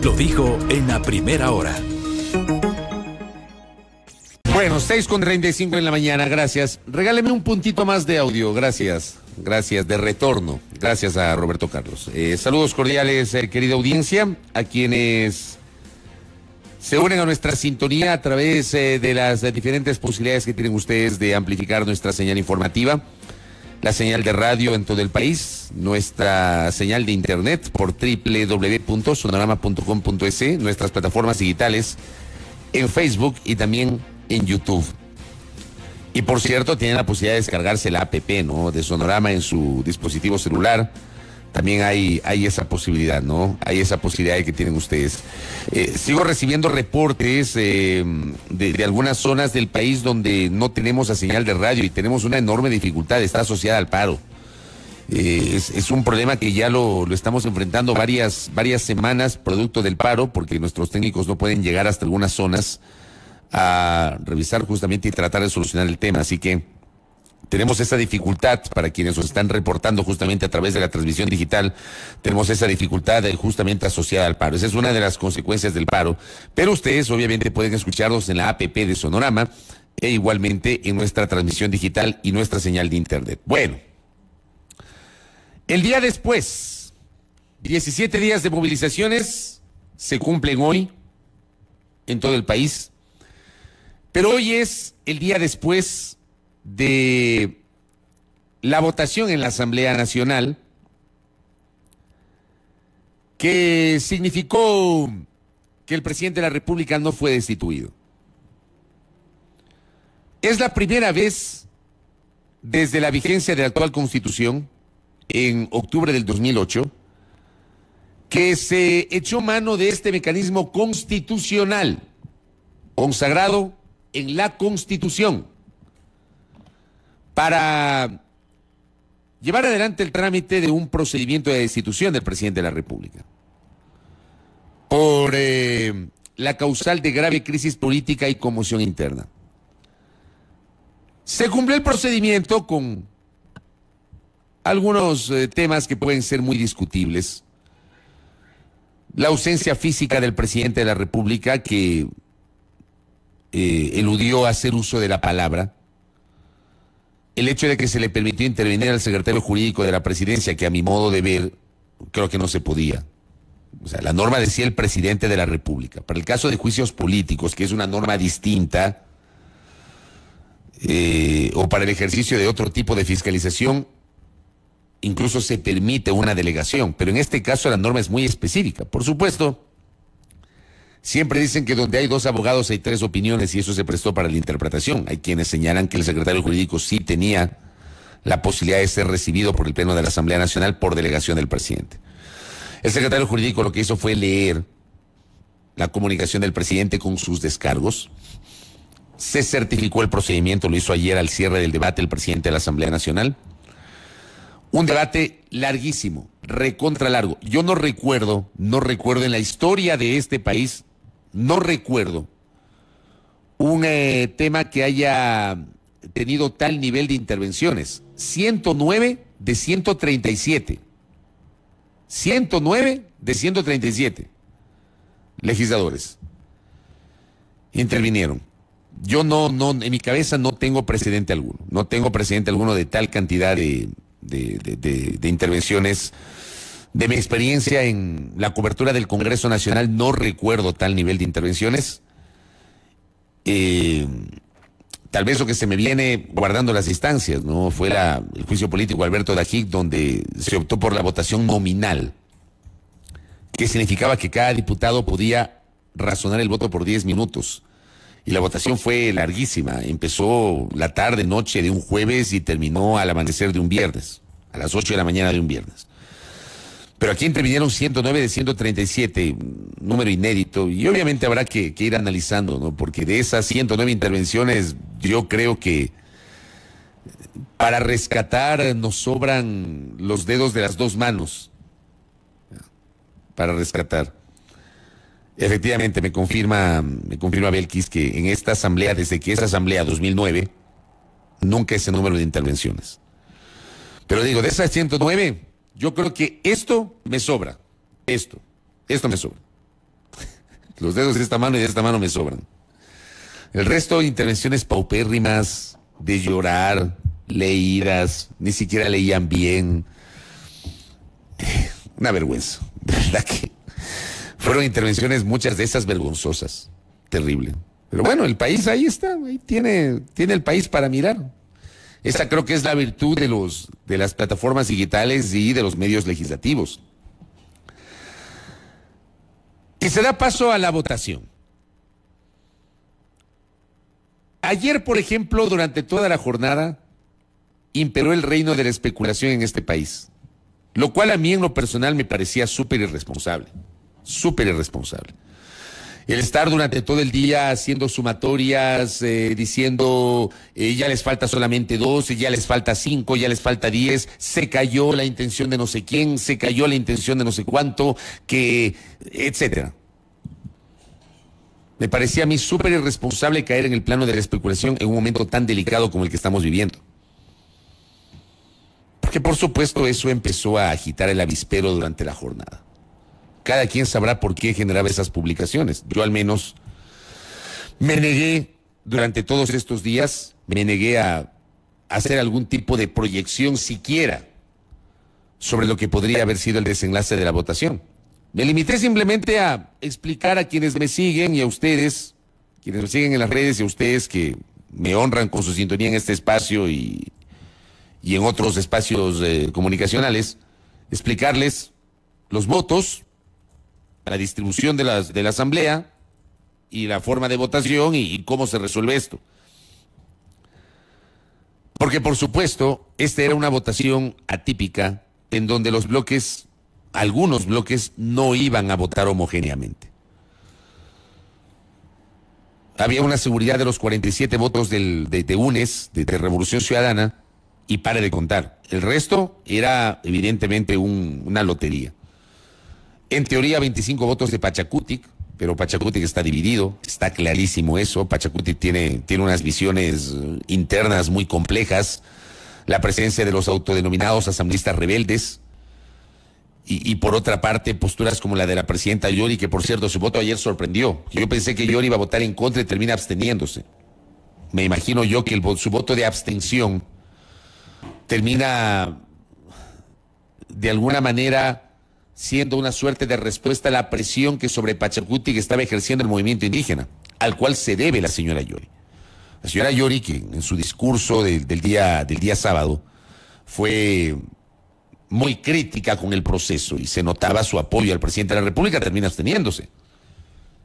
Lo dijo en la primera hora. Bueno, 6:35 en la mañana, gracias. Regáleme un puntito más de audio, gracias. Gracias, de retorno. Gracias a Roberto Carlos. Saludos cordiales, querida audiencia, a quienes se unen a nuestra sintonía a través de las diferentes posibilidades que tienen ustedes de amplificar nuestra señal informativa. La señal de radio en todo el país, nuestra señal de internet por www.sonorama.com.es, nuestras plataformas digitales en Facebook y también en YouTube. Y por cierto, tienen la posibilidad de descargarse la app, ¿no?, de Sonorama en su dispositivo celular. También hay esa posibilidad, ¿no? Hay esa posibilidad que tienen ustedes. Sigo recibiendo reportes de algunas zonas del país donde no tenemos la señal de radio y tenemos una enorme dificultad, está asociada al paro. Es un problema que ya lo estamos enfrentando varias semanas, producto del paro, porque nuestros técnicos no pueden llegar hasta algunas zonas a revisar justamente y tratar de solucionar el tema. Así que tenemos esa dificultad para quienes nos están reportando justamente a través de la transmisión digital. Tenemos esa dificultad justamente asociada al paro. Esa es una de las consecuencias del paro. Pero ustedes obviamente pueden escucharnos en la app de Sonorama e igualmente en nuestra transmisión digital y nuestra señal de internet. Bueno, el día después, 17 días de movilizaciones se cumplen hoy en todo el país. Pero hoy es el día después de la votación en la Asamblea Nacional, que significó que el presidente de la República no fue destituido. Es la primera vez desde la vigencia de la actual Constitución, en octubre del 2008, que se echó mano de este mecanismo constitucional, consagrado en la Constitución, para llevar adelante el trámite de un procedimiento de destitución del presidente de la República por la causal de grave crisis política y conmoción interna. Se cumplió el procedimiento con algunos temas que pueden ser muy discutibles. La ausencia física del presidente de la República, que eludió hacer uso de la palabra. El hecho de que se le permitió intervenir al secretario jurídico de la presidencia, que a mi modo de ver, creo que no se podía. O sea, la norma decía el presidente de la República. Para el caso de juicios políticos, que es una norma distinta, o para el ejercicio de otro tipo de fiscalización, incluso se permite una delegación. Pero en este caso la norma es muy específica. Por supuesto, siempre dicen que donde hay dos abogados hay tres opiniones y eso se prestó para la interpretación. Hay quienes señalan que el secretario jurídico sí tenía la posibilidad de ser recibido por el Pleno de la Asamblea Nacional por delegación del presidente. El secretario jurídico lo que hizo fue leer la comunicación del presidente con sus descargos. Se certificó el procedimiento, lo hizo ayer al cierre del debate el presidente de la Asamblea Nacional. Un debate larguísimo, recontra largo. Yo no recuerdo en la historia de este país, no recuerdo un tema que haya tenido tal nivel de intervenciones. 109 de 137. 109 de 137 legisladores intervinieron. Yo no, en mi cabeza no tengo precedente alguno. No tengo precedente alguno de tal cantidad de intervenciones. De mi experiencia en la cobertura del Congreso Nacional, no recuerdo tal nivel de intervenciones. Tal vez lo que se me viene guardando las distancias, ¿no? Fue el juicio político de Alberto Dajic, donde se optó por la votación nominal, que significaba que cada diputado podía razonar el voto por 10 minutos. Y la votación fue larguísima. Empezó la tarde, noche de un jueves y terminó al amanecer de un viernes, a las 8 de la mañana de un viernes. Pero aquí intervinieron 109 de 137, número inédito, y obviamente habrá que ir analizando, ¿no? Porque de esas 109 intervenciones, yo creo que para rescatar nos sobran los dedos de las dos manos. Para rescatar. Efectivamente, me confirma Belkis que en esta asamblea, desde que esa asamblea 2009, nunca ese número de intervenciones. Pero digo, de esas 109, yo creo que esto me sobra. Esto me sobra. Los dedos de esta mano y de esta mano me sobran. El resto, intervenciones paupérrimas, de llorar, leídas, ni siquiera leían bien. Una vergüenza, de verdad que fueron intervenciones, muchas de esas vergonzosas, terrible. Pero bueno, el país ahí está, ahí tiene el país para mirar. Esa creo que es la virtud de las plataformas digitales y de los medios legislativos. Y se da paso a la votación. Ayer, por ejemplo, durante toda la jornada, imperó el reino de la especulación en este país, lo cual a mí en lo personal me parecía súper irresponsable, súper irresponsable. El estar durante todo el día haciendo sumatorias, diciendo ya les falta solamente 12, ya les falta 5, ya les falta 10, se cayó la intención de no sé quién, se cayó la intención de no sé cuánto, etcétera. Me parecía a mí súper irresponsable caer en el plano de la especulación en un momento tan delicado como el que estamos viviendo. Porque por supuesto eso empezó a agitar el avispero durante la jornada. Cada quien sabrá por qué generaba esas publicaciones. Yo al menos me negué durante todos estos días, me negué a hacer algún tipo de proyección siquiera sobre lo que podría haber sido el desenlace de la votación. Me limité simplemente a explicar a quienes me siguen y a ustedes, quienes me siguen en las redes y a ustedes que me honran con su sintonía en este espacio y en otros espacios comunicacionales, explicarles los votos, la distribución de la asamblea y la forma de votación y cómo se resuelve esto. Porque por supuesto, esta era una votación atípica en donde los bloques, algunos bloques, no iban a votar homogéneamente. Había una seguridad de los 47 votos de UNES, de Revolución Ciudadana, y pare de contar. El resto era evidentemente una lotería. En teoría 25 votos de Pachacutic, pero Pachacutic está dividido, está clarísimo eso. Pachacutic tiene unas visiones internas muy complejas, la presencia de los autodenominados asambleístas rebeldes, y por otra parte posturas como la de la presidenta Yori, que por cierto su voto ayer sorprendió. Yo pensé que Yori iba a votar en contra y termina absteniéndose. Me imagino yo que su voto de abstención termina de alguna manera siendo una suerte de respuesta a la presión que sobre Pachacutic estaba ejerciendo el movimiento indígena, al cual se debe la señora Yori. La señora Yori, que en su discurso del día sábado fue muy crítica con el proceso y se notaba su apoyo al presidente de la República, termina absteniéndose.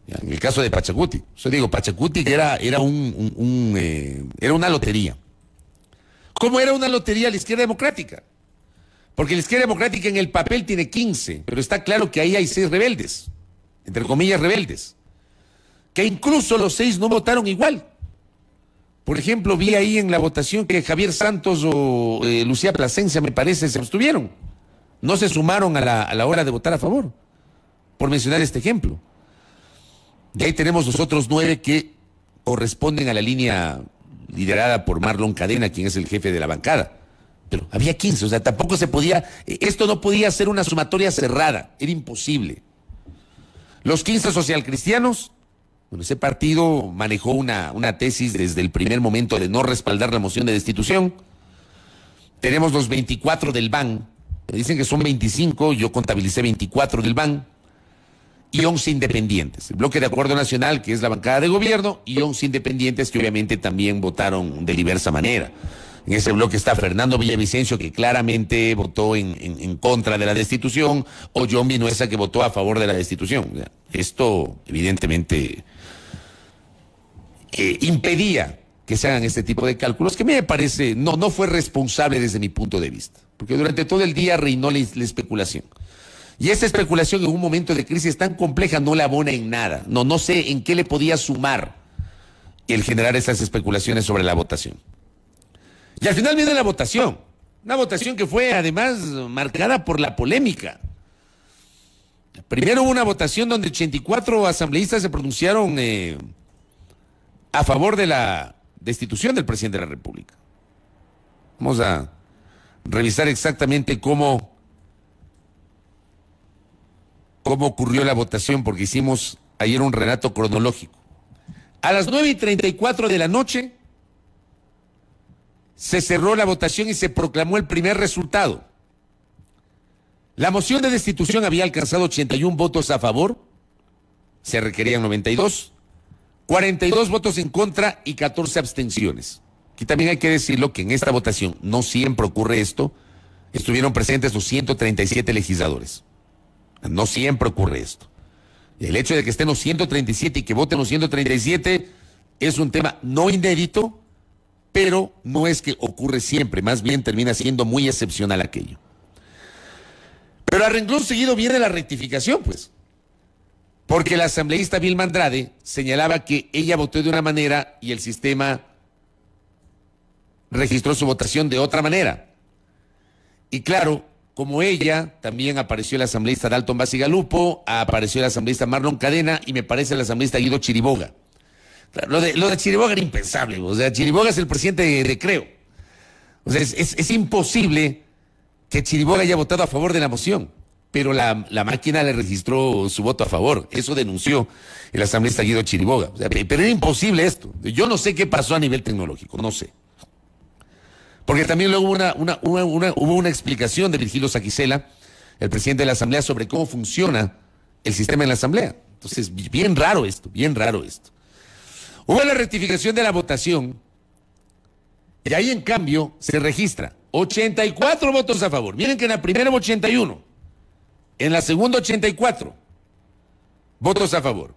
En el caso de Pachacutic, yo digo, Pachacutic era una lotería. ¿Cómo era una lotería la izquierda democrática? Porque la izquierda democrática en el papel tiene 15, pero está claro que ahí hay 6 rebeldes, entre comillas rebeldes, que incluso los 6 no votaron igual. Por ejemplo, vi ahí en la votación que Javier Santos o Lucía Plasencia, me parece, se abstuvieron. No se sumaron a la hora de votar a favor, por mencionar este ejemplo. Y ahí tenemos los otros 9 que corresponden a la línea liderada por Marlon Cadena, quien es el jefe de la bancada. Pero había 15, o sea, tampoco se podía, esto no podía ser una sumatoria cerrada, era imposible. Los 15 socialcristianos, bueno, ese partido manejó una tesis desde el primer momento de no respaldar la moción de destitución. Tenemos los 24 del BAN, me dicen que son 25, yo contabilicé 24 del BAN, y 11 independientes. El Bloque de Acuerdo Nacional, que es la bancada de gobierno, y 11 independientes que obviamente también votaron de diversa manera. En ese bloque está Fernando Villavicencio, que claramente votó en contra de la destitución, o John Vinuesa, que votó a favor de la destitución. Esto, evidentemente, impedía que se hagan este tipo de cálculos, que a mí me parece, no fue responsable desde mi punto de vista, porque durante todo el día reinó la especulación. Y esa especulación en un momento de crisis tan compleja no la abona en nada. No sé en qué le podía sumar el generar esas especulaciones sobre la votación. Y al final viene la votación, una votación que fue además marcada por la polémica. Primero hubo una votación donde 84 asambleístas se pronunciaron a favor de la destitución del presidente de la República. Vamos a revisar exactamente cómo ocurrió la votación, porque hicimos ayer un relato cronológico. A las 9:34 de la noche se cerró la votación y se proclamó el primer resultado. La moción de destitución había alcanzado 81 votos a favor, se requerían 92, 42 votos en contra y 14 abstenciones. Aquí también hay que decirlo que en esta votación no siempre ocurre esto, estuvieron presentes los 137 legisladores. No siempre ocurre esto. El hecho de que estén los 137 y que voten los 137 es un tema no inédito, pero no es que ocurre siempre, más bien termina siendo muy excepcional aquello. Pero a renglón seguido viene la rectificación, pues. Porque la asambleísta Vilma Andrade señalaba que ella votó de una manera y el sistema registró su votación de otra manera. Y claro, como ella, también apareció el asambleísta Dalton Basigalupo, apareció el asambleísta Marlon Cadena y me parece el asambleísta Guido Chiriboga. Claro, lo de Chiriboga era impensable, o sea, Chiriboga es el presidente de Creo. O sea, es imposible que Chiriboga haya votado a favor de la moción, pero la máquina le registró su voto a favor. Eso denunció el asambleísta Guido Chiriboga. O sea, pero era imposible esto. Yo no sé qué pasó a nivel tecnológico, no sé. Porque también luego hubo una explicación de Virgilio Saquicela, el presidente de la Asamblea, sobre cómo funciona el sistema en la Asamblea. Entonces, bien raro esto, bien raro esto. Hubo la rectificación de la votación y ahí, en cambio, se registra 84 votos a favor. Miren que en la primera 81, en la segunda 84 votos a favor,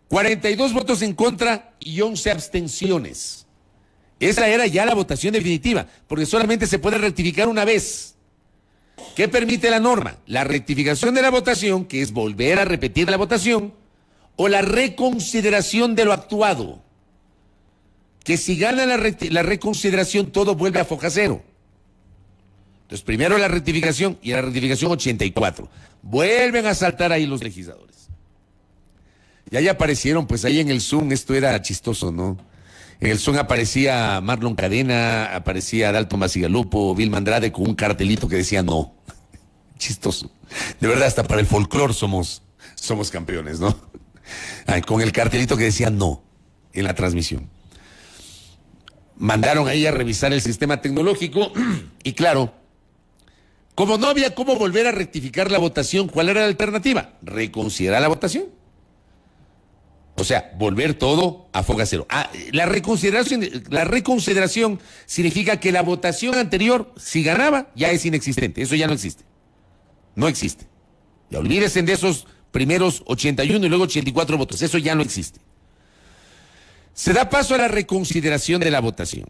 42 votos en contra y 11 abstenciones. Esa era ya la votación definitiva, porque solamente se puede rectificar una vez. ¿Qué permite la norma? La rectificación de la votación, que es volver a repetir la votación, o la reconsideración de lo actuado. Que si gana la reconsideración, todo vuelve a foja cero. Entonces, primero la rectificación, y la rectificación 84. Vuelven a saltar ahí los legisladores. Y ahí aparecieron, pues ahí en el Zoom, esto era chistoso, ¿no? En el Zoom aparecía Marlon Cadena, aparecía Dalton Basigalupo, Vilma Andrade con un cartelito que decía no. Chistoso. De verdad, hasta para el folclore somos campeones, ¿no? Con el cartelito que decía no en la transmisión. Mandaron ahí a revisar el sistema tecnológico y claro, como no había cómo volver a rectificar la votación, ¿cuál era la alternativa? Reconsiderar la votación. O sea, volver todo a foga cero. La reconsideración significa que la votación anterior, si ganaba, ya es inexistente. Eso ya no existe. No existe. Ya olvídense de esos primeros 81 y luego 84 votos. Eso ya no existe. Se da paso a la reconsideración de la votación.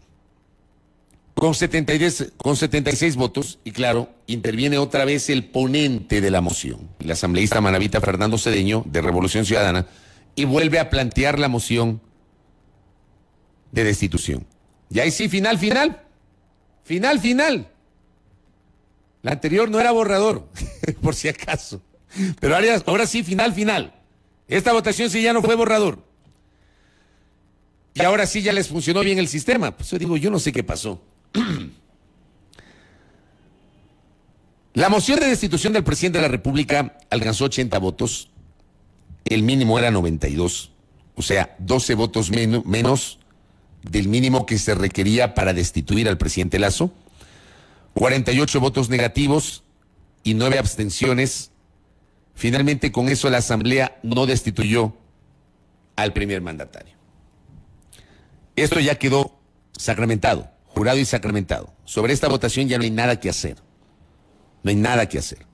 Con 76 votos, y claro, interviene otra vez el ponente de la moción, el asambleísta manabita Fernando Cedeño, de Revolución Ciudadana, y vuelve a plantear la moción de destitución. Y ahí sí, final. La anterior no era borrador, por si acaso. Pero ahora sí, final. Esta votación sí ya no fue borrador. Y ahora sí ya les funcionó bien el sistema. Pues yo digo, yo no sé qué pasó. La moción de destitución del presidente de la República alcanzó 80 votos. El mínimo era 92, o sea, 12 votos menos del mínimo que se requería para destituir al presidente Lasso, 48 votos negativos y 9 abstenciones. Finalmente, con eso la Asamblea no destituyó al primer mandatario. Esto ya quedó sacramentado, jurado y sacramentado. Sobre esta votación ya no hay nada que hacer. No hay nada que hacer.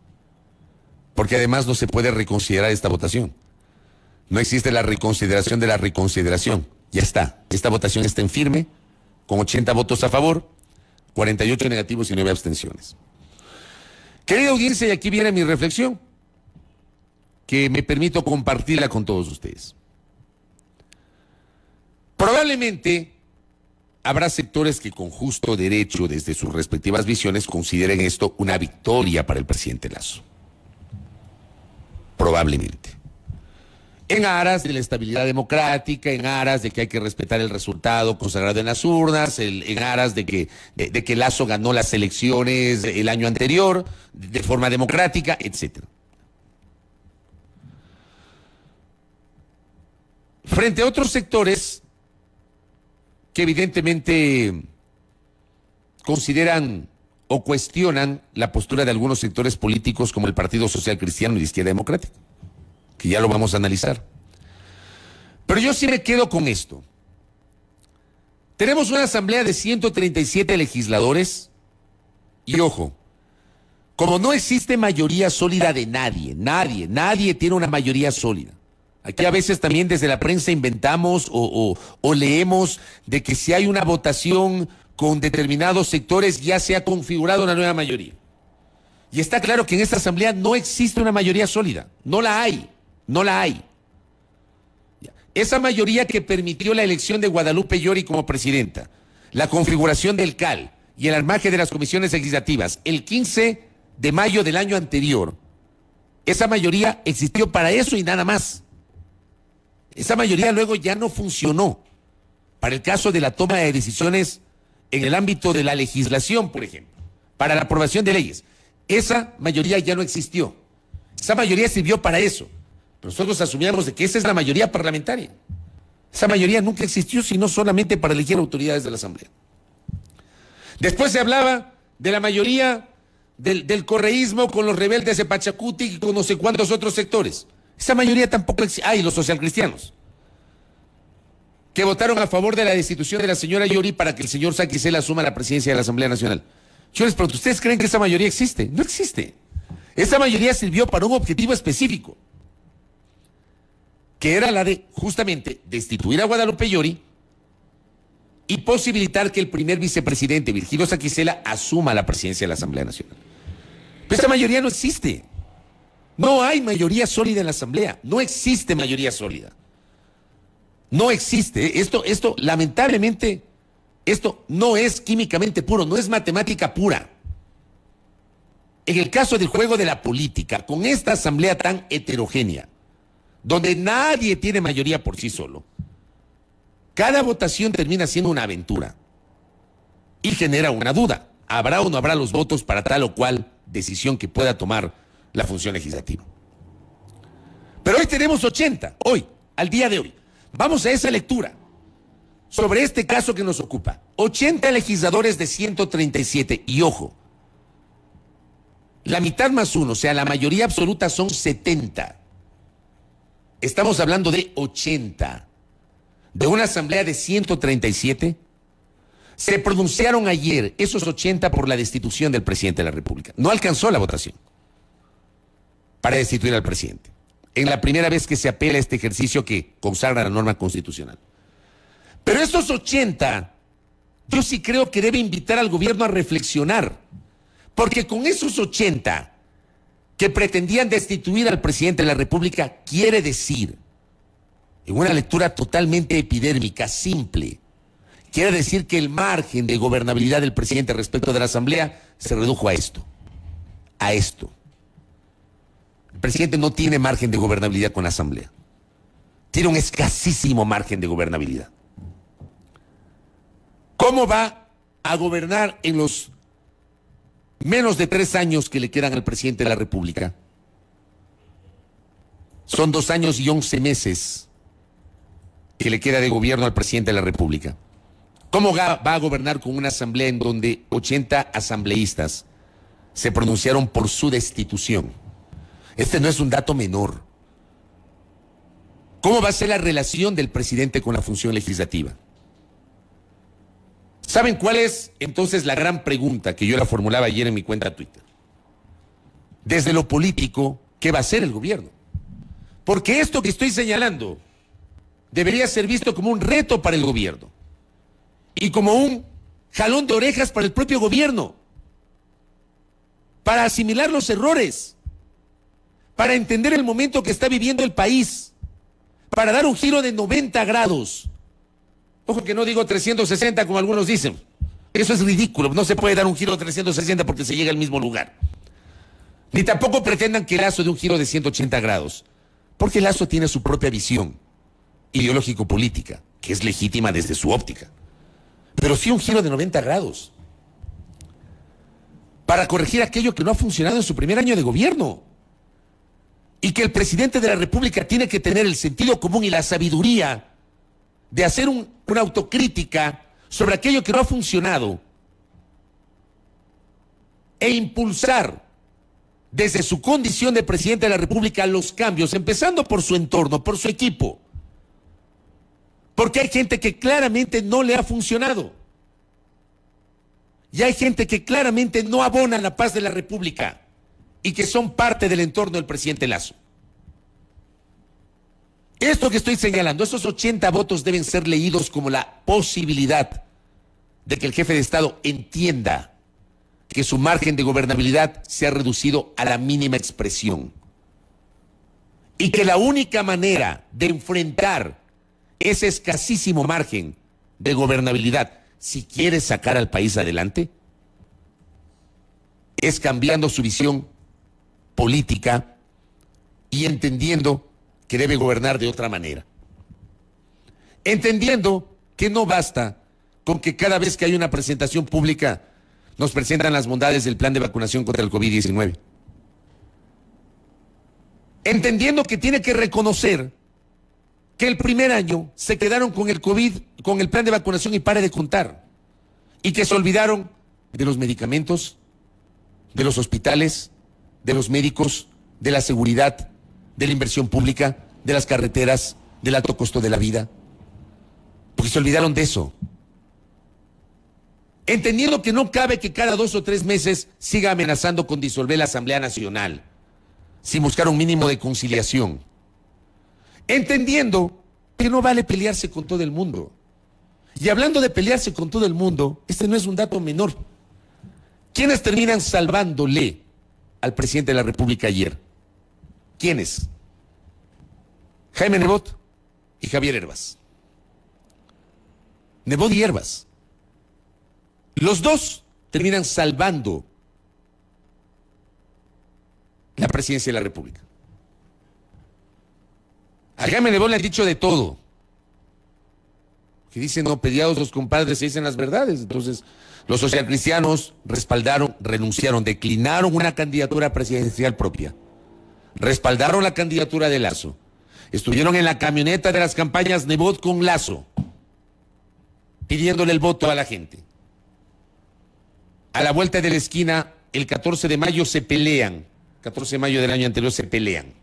Porque además no se puede reconsiderar esta votación. No existe la reconsideración de la reconsideración. Ya está. Esta votación está en firme, con 80 votos a favor, 48 negativos y 9 abstenciones. Querida audiencia, y aquí viene mi reflexión, que me permito compartirla con todos ustedes. Probablemente habrá sectores que con justo derecho, desde sus respectivas visiones, consideren esto una victoria para el presidente Lasso. Probablemente. En aras de la estabilidad democrática, en aras de que hay que respetar el resultado consagrado en las urnas, en aras de que Lasso ganó las elecciones el año anterior de forma democrática, etc. frente a otros sectores que evidentemente consideran o cuestionan la postura de algunos sectores políticos como el Partido Social Cristiano y la Izquierda Democrática, que ya lo vamos a analizar. Pero yo sí me quedo con esto. Tenemos una asamblea de 137 legisladores y ojo, como no existe mayoría sólida de nadie tiene una mayoría sólida. Aquí a veces también desde la prensa inventamos o leemos de que si hay una votación con determinados sectores ya se ha configurado una nueva mayoría. Y está claro que en esta asamblea no existe una mayoría sólida, no la hay. Esa mayoría que permitió la elección de Guadalupe Llori como presidenta, la configuración del CAL y el armaje de las comisiones legislativas el 15 de mayo del año anterior, esa mayoría existió para eso y nada más. Esa mayoría luego ya no funcionó para el caso de la toma de decisiones en el ámbito de la legislación, por ejemplo, para la aprobación de leyes. Esa mayoría ya no existió. Esa mayoría sirvió para eso. Pero nosotros asumíamos de que esa es la mayoría parlamentaria. Esa mayoría nunca existió, sino solamente para elegir autoridades de la Asamblea. Después se hablaba de la mayoría del correísmo con los rebeldes de Pachacuti y con no sé cuántos otros sectores. Esa mayoría tampoco existe. Ah, y los socialcristianos, que votaron a favor de la destitución de la señora Llori para que el señor Saquicela asuma la presidencia de la Asamblea Nacional. Yo les pregunto, ¿ustedes creen que esa mayoría existe? No existe. Esa mayoría sirvió para un objetivo específico, que era la de, justamente, destituir a Guadalupe Llori y posibilitar que el primer vicepresidente, Virgilio Saquicela, asuma la presidencia de la Asamblea Nacional. Pero esa mayoría no existe. No hay mayoría sólida en la Asamblea. No existe mayoría sólida. No existe. Esto, lamentablemente, esto no es químicamente puro, no es matemática pura. En el caso del juego de la política, con esta Asamblea tan heterogénea, donde nadie tiene mayoría por sí solo, cada votación termina siendo una aventura y genera una duda. ¿Habrá o no habrá los votos para tal o cual decisión que pueda tomar la función legislativa? Pero hoy tenemos 80, hoy, al día de hoy. Vamos a esa lectura sobre este caso que nos ocupa. 80 legisladores de 137 y ojo, la mitad más uno, o sea, la mayoría absoluta son 70. Estamos hablando de 80. De una asamblea de 137, se pronunciaron ayer esos 80 por la destitución del presidente de la República. No alcanzó la votación para destituir al presidente. En la primera vez que se apela a este ejercicio que consagra la norma constitucional. Pero estos 80, yo sí creo que debe invitar al gobierno a reflexionar, porque con esos 80 que pretendían destituir al presidente de la República, quiere decir, en una lectura totalmente epidérmica, simple, quiere decir que el margen de gobernabilidad del presidente respecto de la Asamblea se redujo a esto. A esto. El presidente no tiene margen de gobernabilidad con la Asamblea. Tiene un escasísimo margen de gobernabilidad. ¿Cómo va a gobernar en los menos de 3 años que le quedan al presidente de la República? Son 2 años y 11 meses que le queda de gobierno al presidente de la República. ¿Cómo va a gobernar con una asamblea en donde 80 asambleístas se pronunciaron por su destitución? Este no es un dato menor. ¿Cómo va a ser la relación del presidente con la función legislativa? ¿Saben cuál es entonces la gran pregunta que yo la formulaba ayer en mi cuenta Twitter? Desde lo político, ¿qué va a hacer el gobierno? Porque esto que estoy señalando debería ser visto como un reto para el gobierno y como un jalón de orejas para el propio gobierno, para asimilar los errores, para entender el momento que está viviendo el país, para dar un giro de 90 grados. Ojo que no digo 360 como algunos dicen. Eso es ridículo. No se puede dar un giro de 360 porque se llega al mismo lugar. Ni tampoco pretendan que Lazo dé un giro de 180 grados. Porque Lazo tiene su propia visión ideológico-política, que es legítima desde su óptica. Pero sí un giro de 90 grados. Para corregir aquello que no ha funcionado en su primer año de gobierno. Y que el presidente de la República tiene que tener el sentido común y la sabiduría de hacer una autocrítica sobre aquello que no ha funcionado e impulsar desde su condición de presidente de la República los cambios, empezando por su entorno, por su equipo. Porque hay gente que claramente no le ha funcionado. Y hay gente que claramente no abona la paz de la República y que son parte del entorno del presidente Lasso. Esto que estoy señalando, esos 80 votos deben ser leídos como la posibilidad de que el jefe de Estado entienda que su margen de gobernabilidad se ha reducido a la mínima expresión y que la única manera de enfrentar ese escasísimo margen de gobernabilidad, si quiere sacar al país adelante, es cambiando su visión política y entendiendo que debe gobernar de otra manera. Entendiendo que no basta con que cada vez que hay una presentación pública nos presentan las bondades del plan de vacunación contra el COVID-19. Entendiendo que tiene que reconocer que el primer año se quedaron con el COVID, con el plan de vacunación y pare de contar. Y que se olvidaron de los medicamentos, de los hospitales, de los médicos, de la seguridad, de la inversión pública, de las carreteras, del alto costo de la vida. Porque se olvidaron de eso. Entendiendo que no cabe que cada 2 o 3 meses siga amenazando con disolver la Asamblea Nacional, sin buscar un mínimo de conciliación. Entendiendo que no vale pelearse con todo el mundo. Y hablando de pelearse con todo el mundo, este no es un dato menor. ¿Quiénes terminan salvándole al presidente de la República ayer? ¿Quiénes? Jaime Nebot y Javier Hervas. Nebot y Hervas. Los dos terminan salvando la presidencia de la República. A Jaime Nebot le han dicho de todo. Que dicen, no, peleados los compadres se dicen las verdades. Entonces, los socialcristianos respaldaron, renunciaron, declinaron una candidatura presidencial propia. Respaldaron la candidatura de Lasso. Estuvieron en la camioneta de las campañas Nebot con Lasso, pidiéndole el voto a la gente. A la vuelta de la esquina, el 14 de mayo se pelean. 14 de mayo del año anterior se pelean.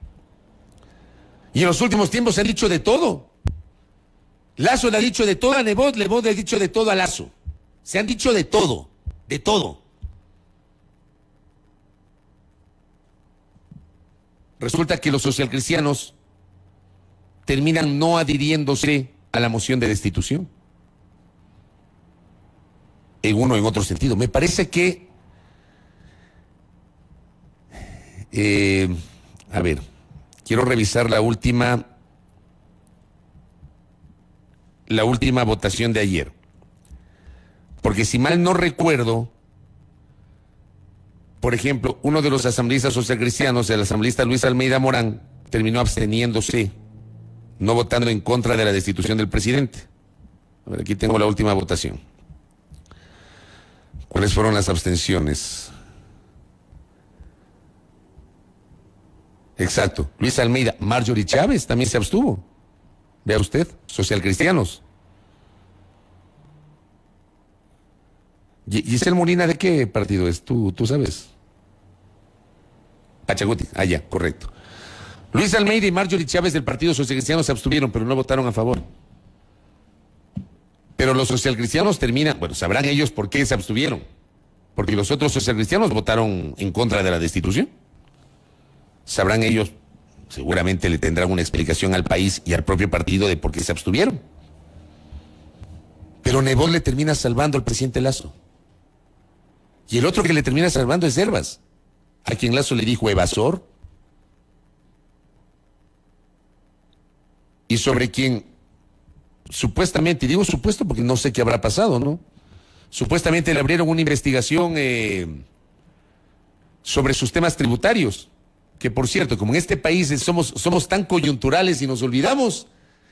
Y en los últimos tiempos se han dicho de todo. Lasso le ha dicho de todo a Nebot, Nebot le ha dicho de todo a Lasso. Se han dicho de todo, de todo. Resulta que los socialcristianos terminan no adhiriéndose a la moción de destitución. En uno o en otro sentido. Me parece que... a ver, quiero revisar la última votación de ayer. Porque si mal no recuerdo, por ejemplo, uno de los asambleístas socialcristianos, el asambleísta Luis Almeida Morán, terminó absteniéndose, no votando en contra de la destitución del presidente. A ver, aquí tengo la última votación. ¿Cuáles fueron las abstenciones? Exacto. Luis Almeida. Marjorie Chávez también se abstuvo. Vea usted, socialcristianos. ¿Giselle Molina de qué partido es? ¿Tú sabes? Pachacuti. Ah, ya, correcto. Luis Almeida y Marjorie Chávez del Partido Socialcristiano se abstuvieron, pero no votaron a favor. Pero los socialcristianos terminan, bueno, sabrán ellos por qué se abstuvieron. Porque los otros socialcristianos votaron en contra de la destitución. Sabrán ellos, seguramente le tendrán una explicación al país y al propio partido de por qué se abstuvieron. Pero Nebot le termina salvando al presidente Lasso. Y el otro que le termina salvando es Hervas, a quien Lasso le dijo evasor. Y sobre quien supuestamente, digo supuesto porque no sé qué habrá pasado, ¿no? Supuestamente le abrieron una investigación sobre sus temas tributarios, que por cierto, como en este país somos tan coyunturales y nos olvidamos,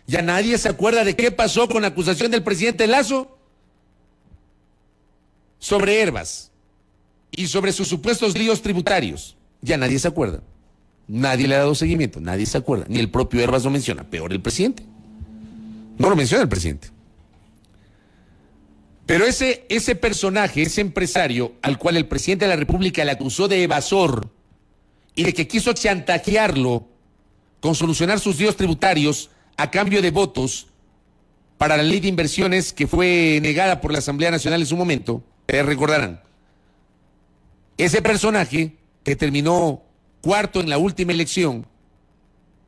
ya nadie se acuerda de qué pasó con la acusación del presidente Lasso sobre Hervas y sobre sus supuestos líos tributarios. Ya nadie se acuerda. Nadie le ha dado seguimiento, nadie se acuerda, ni el propio Hervas lo menciona, peor el presidente. No lo menciona el presidente. Pero ese personaje, ese empresario al cual el presidente de la República le acusó de evasor y de que quiso chantajearlo con solucionar sus líos tributarios a cambio de votos para la ley de inversiones que fue negada por la Asamblea Nacional en su momento, recordarán. Ese personaje que terminó cuarto en la última elección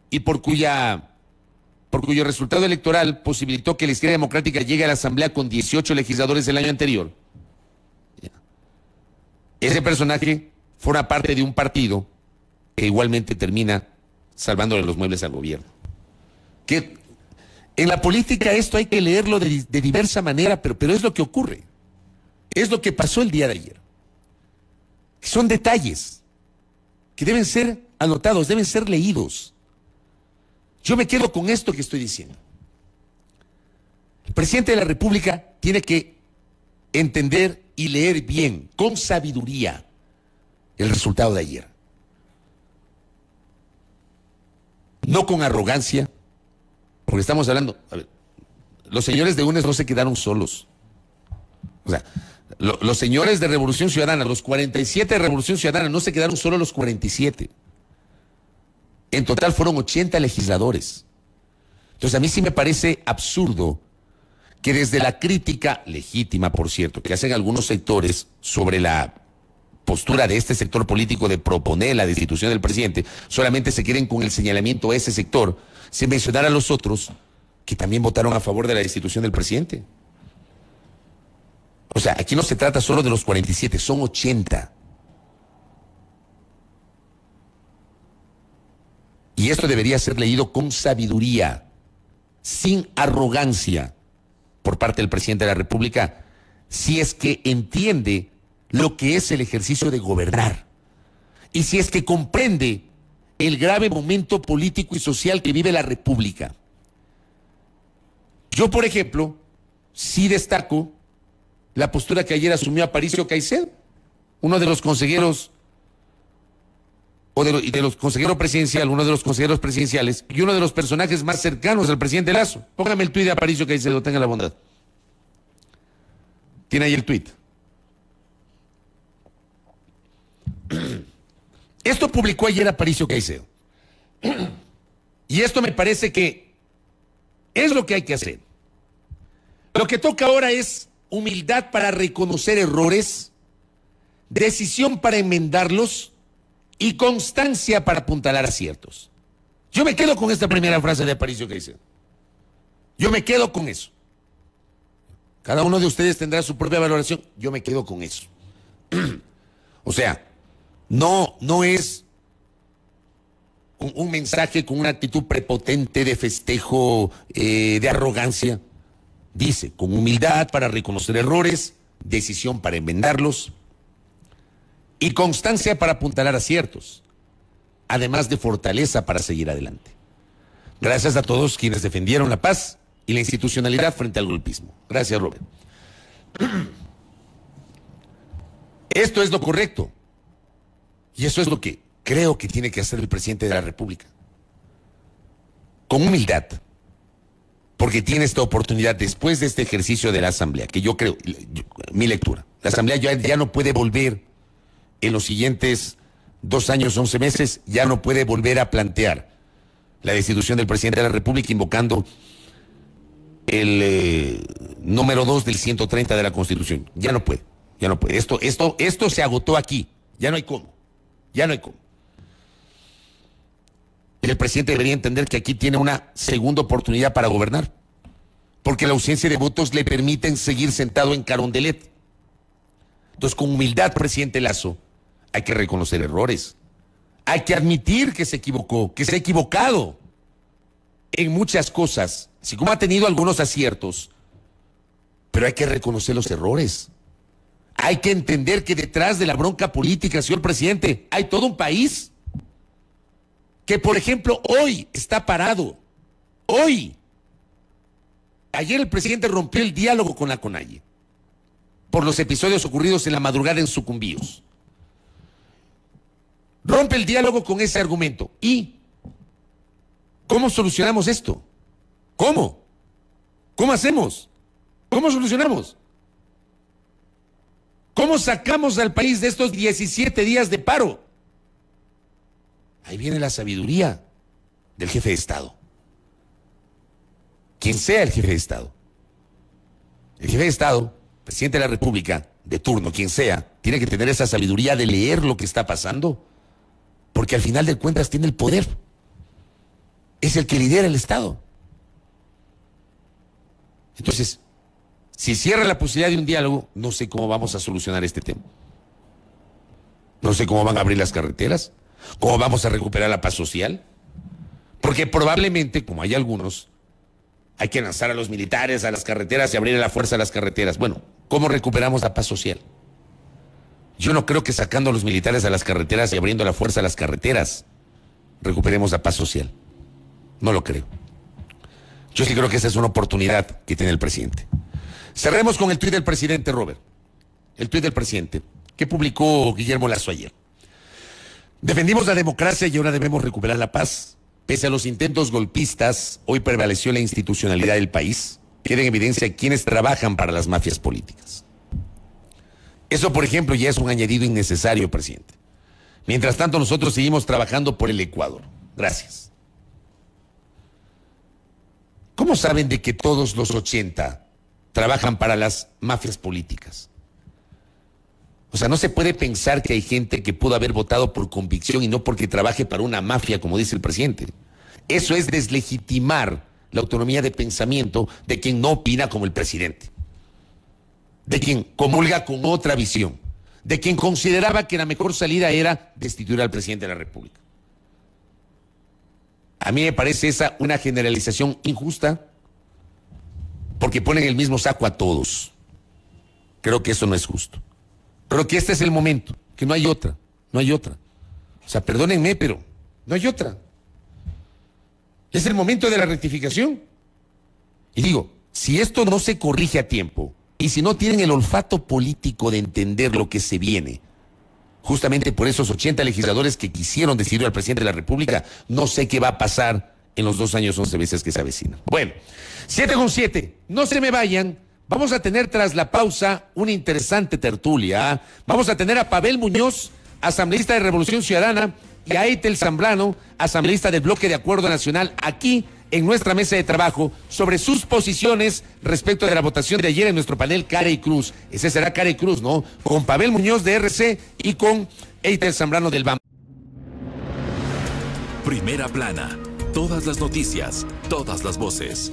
y por cuyo resultado electoral posibilitó que la izquierda democrática llegue a la Asamblea con 18 legisladores el año anterior. Ese personaje forma parte de un partido que igualmente termina salvándole los muebles al gobierno. Que en la política esto hay que leerlo de diversa manera, pero es lo que ocurre. Es lo que pasó el día de ayer. Son detalles que deben ser anotados, deben ser leídos. Yo me quedo con esto que estoy diciendo. El presidente de la República tiene que entender y leer bien, con sabiduría, el resultado de ayer. No con arrogancia, porque estamos hablando, a ver, los señores de UNES no se quedaron solos. O sea, los señores de Revolución Ciudadana, los 47 de Revolución Ciudadana, no se quedaron solo los 47. En total fueron 80 legisladores. Entonces a mí sí me parece absurdo que desde la crítica, legítima por cierto, que hacen algunos sectores sobre la postura de este sector político de proponer la destitución del presidente, solamente se queden con el señalamiento a ese sector, sin mencionar a los otros que también votaron a favor de la destitución del presidente. O sea, aquí no se trata solo de los 47, son 80. Y esto debería ser leído con sabiduría, sin arrogancia, por parte del presidente de la República, si es que entiende lo que es el ejercicio de gobernar. Y si es que comprende el grave momento político y social que vive la República. Yo, por ejemplo, sí destaco la postura que ayer asumió Aparicio Caicedo, uno de los consejeros uno de los consejeros presidenciales y uno de los personajes más cercanos al presidente Lazo. Póngame el tuit de Aparicio Caicedo, tenga la bondad. Tiene ahí el tuit. Esto publicó ayer Aparicio Caicedo. Y esto me parece que es lo que hay que hacer. Lo que toca ahora es humildad para reconocer errores, decisión para enmendarlos y constancia para apuntalar aciertos. Yo me quedo con esta primera frase de Aparicio Caicedo. Yo me quedo con eso. Cada uno de ustedes tendrá su propia valoración. Yo me quedo con eso. O sea, no es un mensaje con una actitud prepotente de festejo, de arrogancia. Dice, con humildad para reconocer errores, decisión para enmendarlos y constancia para apuntalar aciertos, además de fortaleza para seguir adelante. Gracias a todos quienes defendieron la paz y la institucionalidad frente al golpismo. Gracias, Robert. Esto es lo correcto. Y eso es lo que creo que tiene que hacer el presidente de la República. Con humildad. Porque tiene esta oportunidad después de este ejercicio de la Asamblea, que yo creo, mi lectura, la Asamblea ya no puede volver en los siguientes 2 años, 11 meses, ya no puede volver a plantear la destitución del presidente de la República invocando el número 2 del 130 de la Constitución. Ya no puede. Esto se agotó aquí. Ya no hay cómo. El presidente debería entender que aquí tiene una segunda oportunidad para gobernar, porque la ausencia de votos le permiten seguir sentado en Carondelet. Entonces, con humildad, presidente Lazo, hay que reconocer errores. Hay que admitir que se equivocó, que se ha equivocado en muchas cosas, así como ha tenido algunos aciertos, pero hay que reconocer los errores. Hay que entender que detrás de la bronca política, señor presidente, hay todo un país que, por ejemplo, hoy está parado. Hoy. Ayer el presidente rompió el diálogo con la CONAIE por los episodios ocurridos en la madrugada en Sucumbíos. Rompe el diálogo con ese argumento. ¿Y cómo solucionamos esto? ¿Cómo? ¿Cómo hacemos? ¿Cómo solucionamos? ¿Cómo sacamos al país de estos 17 días de paro? Ahí viene la sabiduría del jefe de Estado. Quien sea el jefe de Estado. El jefe de Estado, presidente de la República, de turno, quien sea, tiene que tener esa sabiduría de leer lo que está pasando, porque al final de cuentas tiene el poder. Es el que lidera el Estado. Entonces, si cierra la posibilidad de un diálogo, no sé cómo vamos a solucionar este tema. No sé cómo van a abrir las carreteras, cómo vamos a recuperar la paz social, porque probablemente, como hay algunos, hay que lanzar a los militares a las carreteras y abrir a la fuerza a las carreteras. Bueno, ¿cómo recuperamos la paz social? Yo no creo que sacando a los militares a las carreteras y abriendo la fuerza a las carreteras recuperemos la paz social. No lo creo. Yo sí creo que esa es una oportunidad que tiene el presidente. Cerremos con el tuit del presidente, Robert. El tuit del presidente, que publicó Guillermo Lasso ayer. Defendimos la democracia y ahora debemos recuperar la paz. Pese a los intentos golpistas, hoy prevaleció la institucionalidad del país. Queda en evidencia quienes trabajan para las mafias políticas. Eso, por ejemplo, ya es un añadido innecesario, presidente. Mientras tanto, nosotros seguimos trabajando por el Ecuador. Gracias. ¿Cómo saben de que todos los 80 trabajan para las mafias políticas? O sea, no se puede pensar que hay gente que pudo haber votado por convicción y no porque trabaje para una mafia, como dice el presidente. Eso es deslegitimar la autonomía de pensamiento de quien no opina como el presidente, de quien comulga con otra visión, de quien consideraba que la mejor salida era destituir al presidente de la República. A mí me parece esa una generalización injusta, porque ponen el mismo saco a todos. Creo que eso no es justo. Pero que este es el momento, que no hay otra, no hay otra. O sea, perdónenme, pero no hay otra. Es el momento de la rectificación. Y digo, si esto no se corrige a tiempo, y si no tienen el olfato político de entender lo que se viene, justamente por esos 80 legisladores que quisieron decidir al presidente de la República, no sé qué va a pasar en los 2 años, 11 meses que se avecinan. Bueno, 7:07, no se me vayan. Vamos a tener tras la pausa una interesante tertulia. Vamos a tener a Pavel Muñoz, asambleísta de Revolución Ciudadana, y a Eitel Zambrano, asambleísta del Bloque de Acuerdo Nacional, aquí en nuestra mesa de trabajo, sobre sus posiciones respecto de la votación de ayer en nuestro panel Cara y Cruz. Ese será Cara y Cruz, ¿no? Con Pavel Muñoz de RC y con Eitel Zambrano del BAM. Primera plana. Todas las noticias, todas las voces.